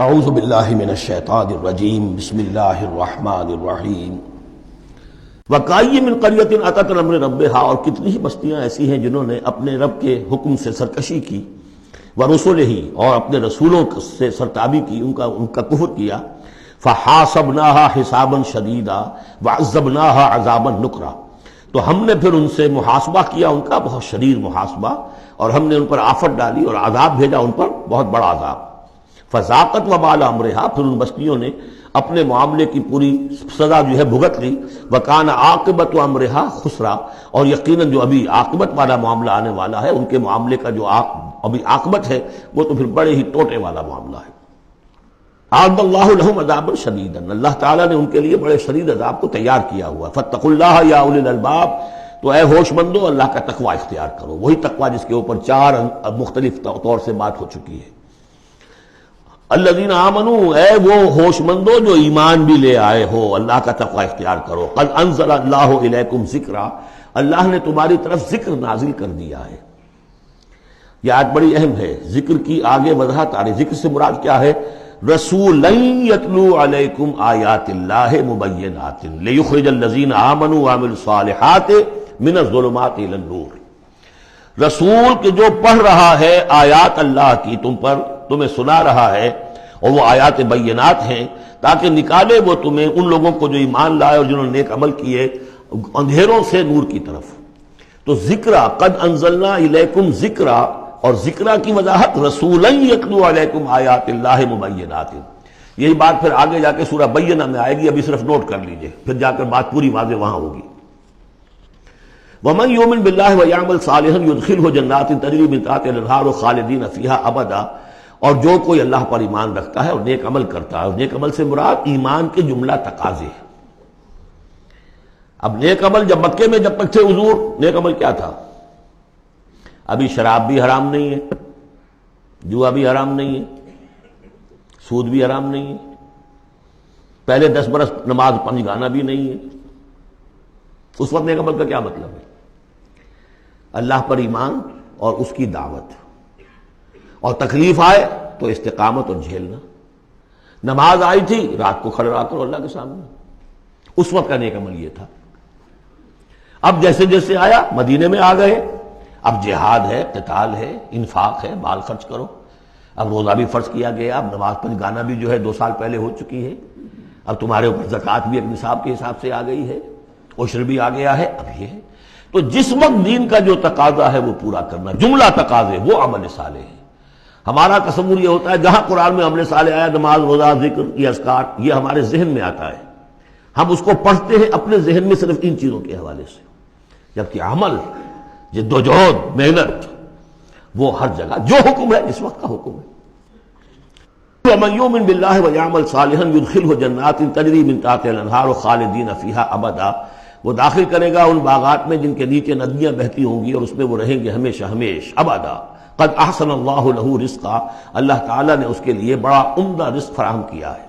اعوذ باللہ من الشیطان الرجیم بسم اللہ الرحمن الرحیم وَكَأَيٍّ مِّن قَرْيَةٍ أَتَتْ أَمْرَ رَبِّهَا، اور کتنی ہی بستیاں ایسی ہیں جنہوں نے اپنے رب کے حکم سے سرکشی کی، وَرُسُلِهِ، اور اپنے رسولوں سے سرتابی کی، ان کا کفر کیا، فَحَاسَبْنَاهَا حِسَابًا شَدِيدًا وَعَذَّبْنَاهَا عَذَابًا نُكْرًا، تو ہم نے پھر ان سے محاسبہ کیا، ان کا بہت شدید محاسبہ، اور ہم نے ان پر آفت ڈالی اور عذاب بھیجا ان پر بہت بڑا عذاب۔ فذاقت وبال امرها، پھر ان بستیوں نے اپنے معاملے کی پوری سزا جو ہے بھگت لی، وکان عاقبت امرها خسرا، اور یقیناً جو ابھی عاقبت والا معاملہ آنے والا ہے، ان کے معاملے کا جو ابھی عاقبت ہے وہ تو پھر بڑے ہی ٹوٹے والا معاملہ ہے۔ اعد اللہ لهم عذابا شدیدا، اللہ تعالیٰ نے ان کے لیے بڑے شدید عذاب کو تیار کیا ہوا۔ فاتقوا اللہ یا اولی الالباب، تو اے ہوش مندو اللہ کا تقوی اختیار کرو، وہی تقوی جس کے اوپر چار مختلف طور سے بات ہو چکی ہے۔ الذین آمنوا، اے وہ ہوش مندو جو ایمان بھی لے آئے ہو، اللہ کا تقوی اختیار کرو۔ قد انزل اللہ الیکم ذکرا، اللہ نے تمہاری طرف ذکر نازل کر دیا ہے۔ یہ آیت بڑی اہم ہے، ذکر کی آگے وضاحت آ رہی۔ ذکر سے مراد کیا ہے؟ رسولا یتلو علیکم آیات اللہ مبینات لیخرج الذین آمنوا وعملوا الصالحات من الظلمات الی النور، رسول کہ جو پڑھ رہا ہے آیات اللہ کی تم پر، تمہیں سنا رہا ہے، اور وہ آیات بینات ہیں تاکہ نکالے وہ تمہیں، ان لوگوں کو جو ایمان لائے اور جنہوں نے نیک عمل کیے، اندھیروں سے نور کی طرف۔ تو ذکرہ، قد انزلنا الیکم ذکرہ، اور ذکرہ کی وضاحت رسولا یتلو علیکم آیات اللہ مبینات، یہی بات پھر آگے جا کے سورہ بینہ میں آئے گی، ابھی صرف نوٹ کر لیجئے، پھر جا کر بات پوری واضح وہاں ہوگی۔ وَمَن يُؤْمِن بِاللَّهِ وَيَعْمَلْ صَالِحًا يُدْخِلْهُ جَنَّاتٍ تَجْرِي مِن تحتها الْأَنْهَارُ خَالِدِينَ فِيهَا أَبَدًا، اور جو کوئی اللہ پر ایمان رکھتا ہے اور نیک عمل کرتا ہے، اور نیک عمل سے مراد ایمان کے جملہ تقاضے ہیں۔ اب نیک عمل جب مکے میں جب تک تھے حضور، نیک عمل کیا تھا؟ ابھی شراب بھی حرام نہیں ہے، جوا بھی حرام نہیں ہے، سود بھی حرام نہیں ہے، پہلے 10 برس نماز 5 گانا بھی نہیں ہے۔ اس وقت نیک عمل کا کیا مطلب ہے؟ اللہ پر ایمان اور اس کی دعوت، اور تکلیف آئے تو استقامت اور جھیلنا۔ نماز آئی تھی، رات کو کھڑے رہا کرو اللہ کے سامنے، اس وقت کا نیک عمل یہ تھا۔ اب جیسے جیسے آیا مدینے میں آ گئے، اب جہاد ہے، قتال ہے، انفاق ہے، مال خرچ کرو، اب روزہ بھی فرض کیا گیا، اب نماز 5 گانا بھی جو ہے 2 سال پہلے ہو چکی ہے، اب تمہارے اوپر زکوٰۃ بھی ایک نصاب کے حساب سے آ گئی ہے، عشر بھی آ گیا ہے، اب یہ ہے۔ تو جس وقت دین کا جو تقاضا ہے وہ پورا کرنا، جملہ تقاضے، وہ عمل صالح ہے۔ ہمارا تصور یہ ہوتا ہے جہاں قرآن میں عمل صالح آیا، نماز، روزہ، ذکر، یہ اذکار، یہ ہمارے ذہن میں آتا ہے، ہم اس کو پڑھتے ہیں اپنے ذہن میں صرف ان چیزوں کے حوالے سے، جبکہ عمل، جدوجہد، محنت، وہ ہر جگہ جو حکم ہے اس وقت کا حکم ہے۔ وَمَن يُؤْمِن بِاللَّهِ وَيَعْمَلْ صَالِحًا يُدْخِلْهُ جَنَّاتٍ تَجْرِي مِن تحتها الْأَنْهَارُ خَالِدِينَ فِيهَا أَبَدًا، وہ داخل کرے گا ان باغات میں جن کے نیچے ندیاں بہتی ہوں گی، اور اس میں وہ رہیں گے ہمیشہ ہمیش، ابدا۔ قد احسن اللہ لہ رزقا، اللہ تعالیٰ نے اس کے لیے بڑا عمدہ رزق فراہم کیا ہے۔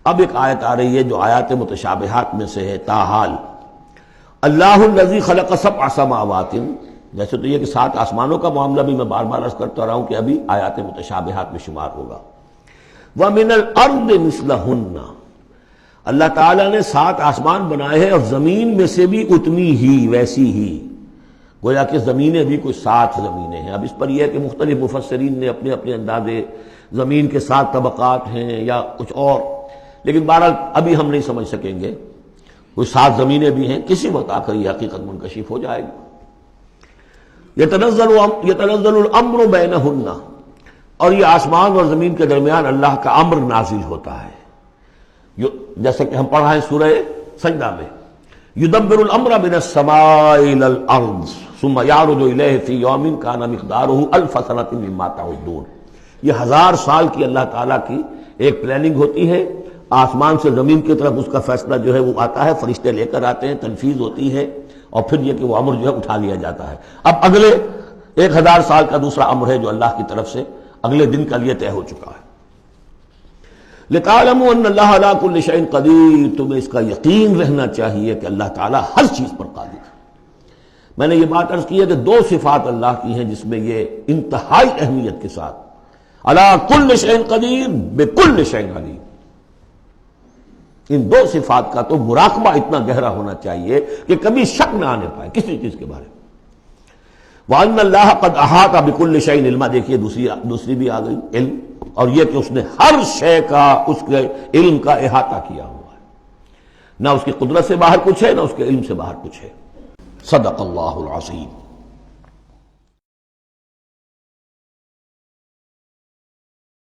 اب ایک آیت آ رہی ہے جو آیات متشابہات میں سے ہے، تاحال اللہ الذی خلق 7 سماوات، جیسے تو یہ کہ 7 آسمانوں کا معاملہ بھی میں بار بار عرض کرتا رہا ہوں کہ ابھی آیات متشابہات میں شمار ہوگا۔ وَمِنَ الْأَرْضِ مِثْلَهُنَّ، اللہ تعالیٰ نے 7 آسمان بنائے ہیں اور زمین میں سے بھی اتنی ہی، ویسی ہی، گویا کہ زمینیں بھی کوئی 7 زمینیں ہیں۔ اب اس پر یہ ہے کہ مختلف مفسرین نے اپنے اپنے اندازے، زمین کے 7 طبقات ہیں یا کچھ اور، لیکن بہرحال ابھی ہم نہیں سمجھ سکیں گے، کوئی 7 زمینیں بھی ہیں، کسی وقت آ کر یہ حقیقت منکشف ہو جائے گی۔ یتنزل الامر بینہن، اور یہ آسمان اور زمین کے درمیان اللہ کا امر نازل ہوتا ہے، جیسا کہ ہم پڑھا ہے سورہ سجدہ میں، یدبر الامر من السماء الى الارض ثم یعرج الیہ فی یوم کان مقدارہ 1000 سنۃ مما تعدون، یہ 1000 سال کی اللہ تعالیٰ کی ایک پلاننگ ہوتی ہے، آسمان سے زمین کی طرف اس کا فیصلہ جو ہے وہ آتا ہے، فرشتے لے کر آتے ہیں، تنفیذ ہوتی ہے، اور پھر یہ کہ وہ امر جو ہے اٹھا لیا جاتا ہے۔ اب اگلے 1000 سال کا دوسرا امر ہے جو اللہ کی طرف سے اگلے دن کا لیے طے ہو چکا ہے۔ لِتَعْلَمُوا أَنَّ اللَّهَ عَلَىٰ كُلِّ شَيْءٍ قَدِيرٌ، تمہیں اس کا یقین رہنا چاہیے کہ اللہ تعالیٰ ہر چیز پر قادر ہے۔ میں نے یہ بات عرض کی ہے کہ 2 صفات اللہ کی ہیں جس میں یہ انتہائی اہمیت کے ساتھ علی کل شیء قدیر بکل شیء علیم. ان دو صفات کا تو مراقبہ اتنا گہرا ہونا چاہیے کہ کبھی شک نہ آنے پائے کسی چیز کے بارے میں. وَأَنَّ اللَّهَ قَدْ أَحَاطَ بِكُلِّ شَيْءٍ علما. دیکھیے دوسری بھی آ گئی علم، اور یہ کہ اس نے ہر شے کا اس کے علم کا احاطہ کیا ہوا ہے، نہ اس کی قدرت سے باہر کچھ ہے نہ اس کے علم سے باہر کچھ ہے. صدق اللہ العظیم.